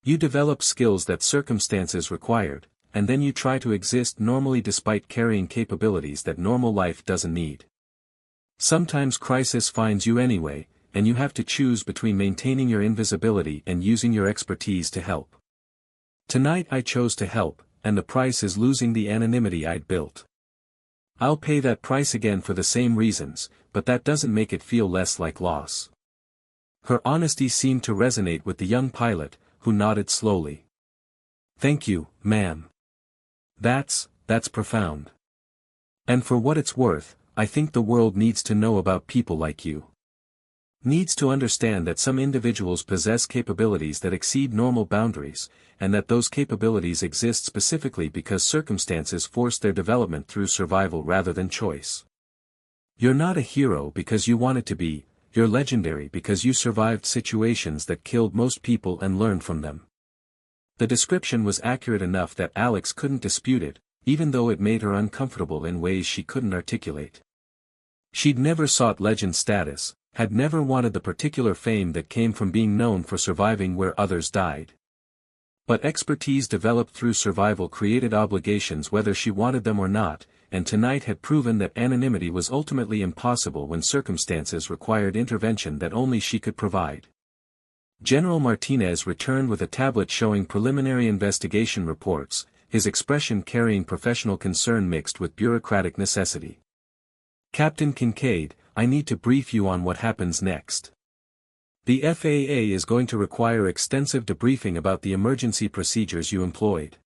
[SPEAKER 1] You develop skills that circumstances required, and then you try to exist normally despite carrying capabilities that normal life doesn't need. Sometimes crisis finds you anyway, and you have to choose between maintaining your invisibility and using your expertise to help. Tonight I chose to help, and the price is losing the anonymity I'd built. I'll pay that price again for the same reasons, but that doesn't make it feel less like loss." Her honesty seemed to resonate with the young pilot, who nodded slowly. "Thank you, ma'am. That's profound. And for what it's worth, I think the world needs to know about people like you. Needs to understand that some individuals possess capabilities that exceed normal boundaries, and that those capabilities exist specifically because circumstances forced their development through survival rather than choice. You're not a hero because you wanted to be, you're legendary because you survived situations that killed most people and learned from them." The description was accurate enough that Alex couldn't dispute it, even though it made her uncomfortable in ways she couldn't articulate. She'd never sought legend status, had never wanted the particular fame that came from being known for surviving where others died. But expertise developed through survival created obligations whether she wanted them or not, and tonight had proven that anonymity was ultimately impossible when circumstances required intervention that only she could provide. General Martinez returned with a tablet showing preliminary investigation reports, his expression carrying professional concern mixed with bureaucratic necessity. "Captain Kincaid, I need to brief you on what happens next. The FAA is going to require extensive debriefing about the emergency procedures you employed.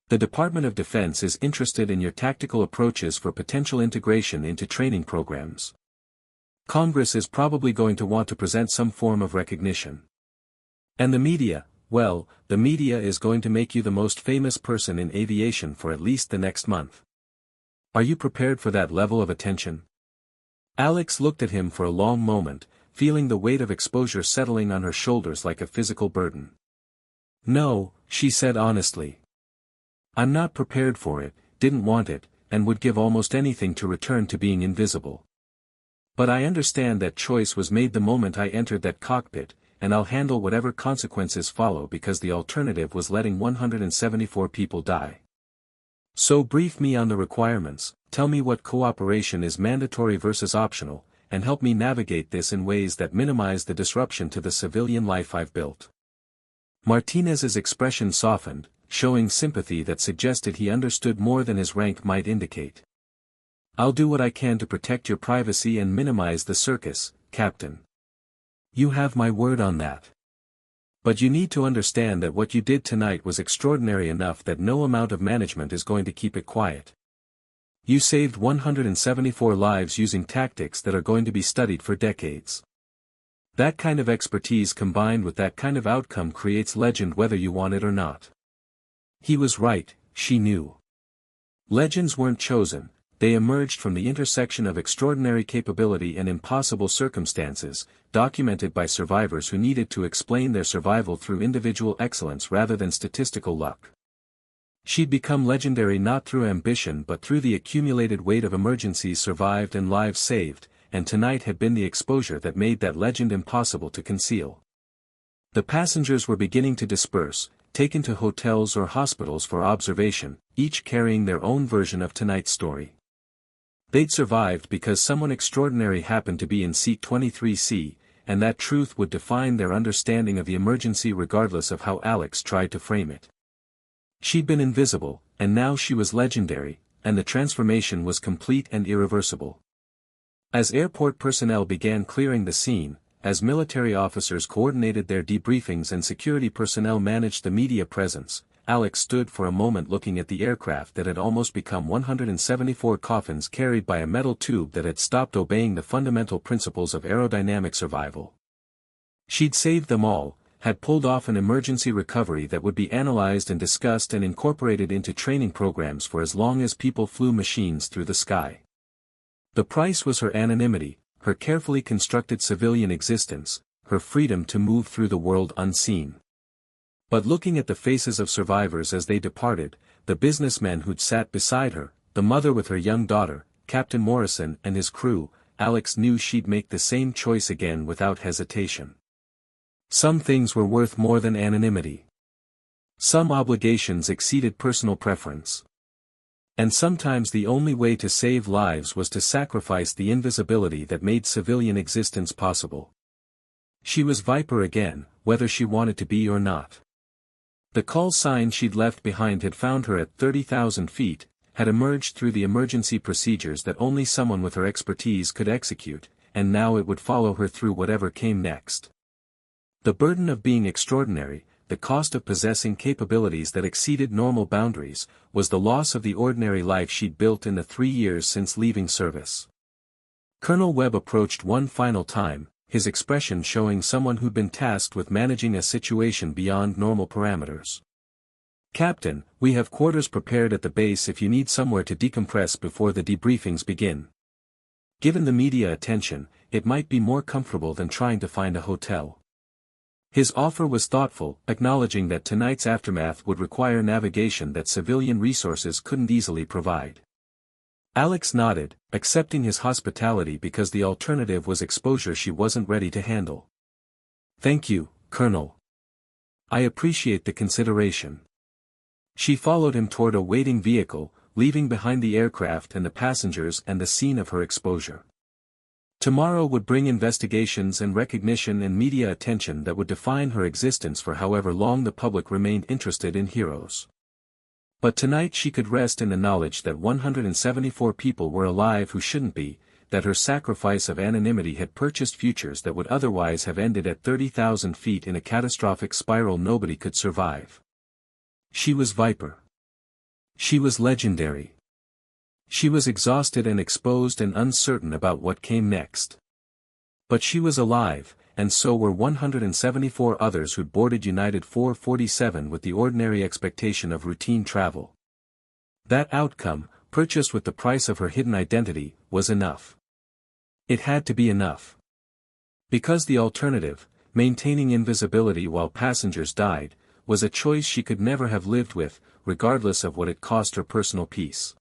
[SPEAKER 1] The Department of Defense is interested in your tactical approaches for potential integration into training programs. Congress is probably going to want to present some form of recognition. And the media, well, the media is going to make you the most famous person in aviation for at least the next month. Are you prepared for that level of attention?" Alex looked at him for a long moment, feeling the weight of exposure settling on her shoulders like a physical burden. "No," she said honestly. "I'm not prepared for it, didn't want it, and would give almost anything to return to being invisible. But I understand that choice was made the moment I entered that cockpit, and I'll handle whatever consequences follow because the alternative was letting 174 people die. So brief me on the requirements, tell me what cooperation is mandatory versus optional, and help me navigate this in ways that minimize the disruption to the civilian life I've built." Martinez's expression softened, showing sympathy that suggested he understood more than his rank might indicate. "I'll do what I can to protect your privacy and minimize the circus, Captain. You have my word on that. But you need to understand that what you did tonight was extraordinary enough that no amount of management is going to keep it quiet. You saved 174 lives using tactics that are going to be studied for decades. That kind of expertise combined with that kind of outcome creates legend whether you want it or not." He was right, she knew. Legends weren't chosen, they emerged from the intersection of extraordinary capability and impossible circumstances, documented by survivors who needed to explain their survival through individual excellence rather than statistical luck. She'd become legendary not through ambition but through the accumulated weight of emergencies survived and lives saved, and tonight had been the exposure that made that legend impossible to conceal. The passengers were beginning to disperse, taken to hotels or hospitals for observation, each carrying their own version of tonight's story. They'd survived because someone extraordinary happened to be in seat 23C, and that truth would define their understanding of the emergency regardless of how Alex tried to frame it. She'd been invisible, and now she was legendary, and the transformation was complete and irreversible. As airport personnel began clearing the scene, as military officers coordinated their debriefings and security personnel managed the media presence, Alex stood for a moment looking at the aircraft that had almost become 174 coffins carried by a metal tube that had stopped obeying the fundamental principles of aerodynamic survival. She'd saved them all, had pulled off an emergency recovery that would be analyzed and discussed and incorporated into training programs for as long as people flew machines through the sky. The price was her anonymity, her carefully constructed civilian existence, her freedom to move through the world unseen. But looking at the faces of survivors as they departed, the businessmen who'd sat beside her, the mother with her young daughter, Captain Morrison and his crew, Alex knew she'd make the same choice again without hesitation. Some things were worth more than anonymity. Some obligations exceeded personal preference. And sometimes the only way to save lives was to sacrifice the invisibility that made civilian existence possible. She was Viper again, whether she wanted to be or not. The call sign she'd left behind had found her at 30,000 feet, had emerged through the emergency procedures that only someone with her expertise could execute, and now it would follow her through whatever came next. The burden of being extraordinary, the cost of possessing capabilities that exceeded normal boundaries, was the loss of the ordinary life she'd built in the 3 years since leaving service. Colonel Webb approached one final time, his expression showing someone who'd been tasked with managing a situation beyond normal parameters. "Captain, we have quarters prepared at the base if you need somewhere to decompress before the debriefings begin. Given the media attention, it might be more comfortable than trying to find a hotel." His offer was thoughtful, acknowledging that tonight's aftermath would require navigation that civilian resources couldn't easily provide. Alex nodded, accepting his hospitality because the alternative was exposure she wasn't ready to handle. "Thank you, Colonel. I appreciate the consideration." She followed him toward a waiting vehicle, leaving behind the aircraft and the passengers and the scene of her exposure. Tomorrow would bring investigations and recognition and media attention that would define her existence for however long the public remained interested in heroes. But tonight she could rest in the knowledge that 174 people were alive who shouldn't be, that her sacrifice of anonymity had purchased futures that would otherwise have ended at 30,000 feet in a catastrophic spiral nobody could survive. She was Viper. She was legendary. She was exhausted and exposed and uncertain about what came next. But she was alive, and so were 174 others who'd boarded United 447 with the ordinary expectation of routine travel. That outcome, purchased with the price of her hidden identity, was enough. It had to be enough. Because the alternative, maintaining invisibility while passengers died, was a choice she could never have lived with, regardless of what it cost her personal peace.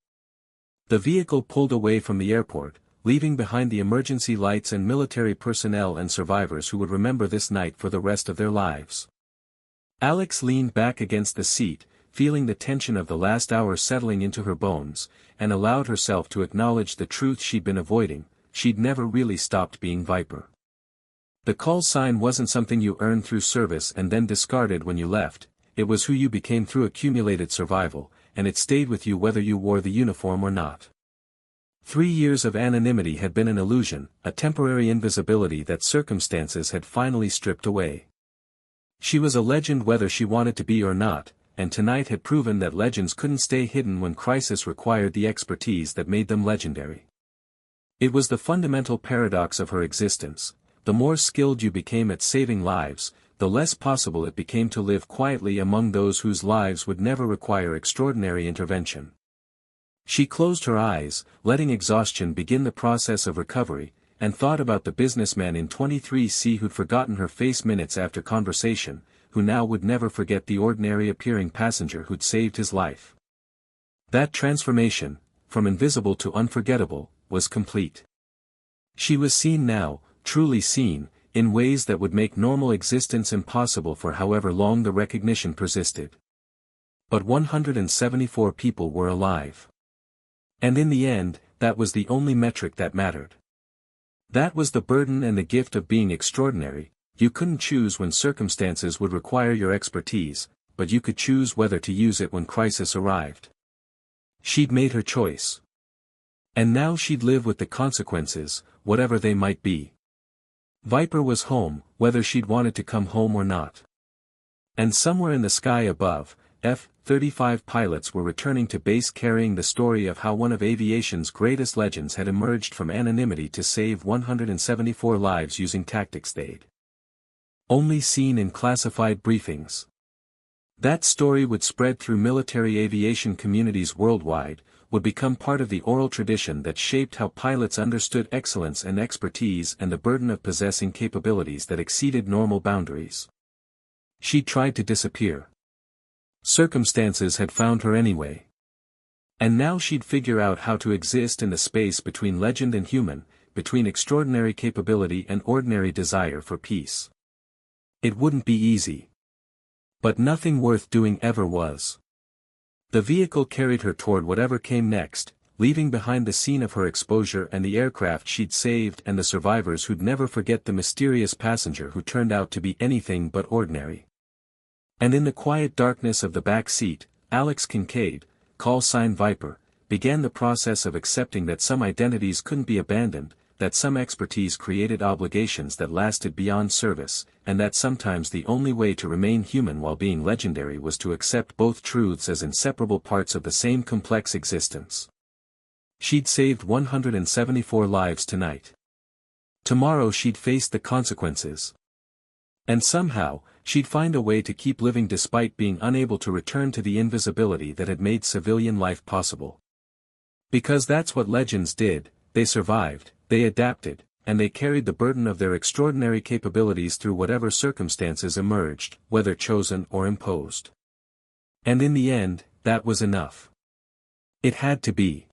[SPEAKER 1] The vehicle pulled away from the airport, leaving behind the emergency lights and military personnel and survivors who would remember this night for the rest of their lives. Alex leaned back against the seat, feeling the tension of the last hour settling into her bones, and allowed herself to acknowledge the truth she'd been avoiding: she'd never really stopped being Viper. The call sign wasn't something you earned through service and then discarded when you left, it was who you became through accumulated survival, and it stayed with you whether you wore the uniform or not. 3 years of anonymity had been an illusion, a temporary invisibility that circumstances had finally stripped away. She was a legend whether she wanted to be or not, and tonight had proven that legends couldn't stay hidden when crisis required the expertise that made them legendary. It was the fundamental paradox of her existence: the more skilled you became at saving lives, the less possible it became to live quietly among those whose lives would never require extraordinary intervention. She closed her eyes, letting exhaustion begin the process of recovery, and thought about the businessman in 23C who'd forgotten her face minutes after conversation, who now would never forget the ordinary-appearing passenger who'd saved his life. That transformation, from invisible to unforgettable, was complete. She was seen now, truly seen, in ways that would make normal existence impossible for however long the recognition persisted. But 174 people were alive. And in the end, that was the only metric that mattered. That was the burden and the gift of being extraordinary. You couldn't choose when circumstances would require your expertise, but you could choose whether to use it when crisis arrived. She'd made her choice. And now she'd live with the consequences, whatever they might be. Viper was home, whether she'd wanted to come home or not. And somewhere in the sky above, F-35 pilots were returning to base carrying the story of how one of aviation's greatest legends had emerged from anonymity to save 174 lives using tactics they'd only seen in classified briefings. That story would spread through military aviation communities worldwide, would become part of the oral tradition that shaped how pilots understood excellence and expertise and the burden of possessing capabilities that exceeded normal boundaries. She'd tried to disappear. Circumstances had found her anyway. And now she'd figure out how to exist in the space between legend and human, between extraordinary capability and ordinary desire for peace. It wouldn't be easy. But nothing worth doing ever was. The vehicle carried her toward whatever came next, leaving behind the scene of her exposure and the aircraft she'd saved and the survivors who'd never forget the mysterious passenger who turned out to be anything but ordinary. And in the quiet darkness of the back seat, Alex Kincaid, call sign Viper, began the process of accepting that some identities couldn't be abandoned, that some expertise created obligations that lasted beyond service, and that sometimes the only way to remain human while being legendary was to accept both truths as inseparable parts of the same complex existence. She'd saved 174 lives tonight. Tomorrow she'd face the consequences. And somehow, she'd find a way to keep living despite being unable to return to the invisibility that had made civilian life possible. Because that's what legends did: they survived, they adapted, and they carried the burden of their extraordinary capabilities through whatever circumstances emerged, whether chosen or imposed. And in the end, that was enough. It had to be.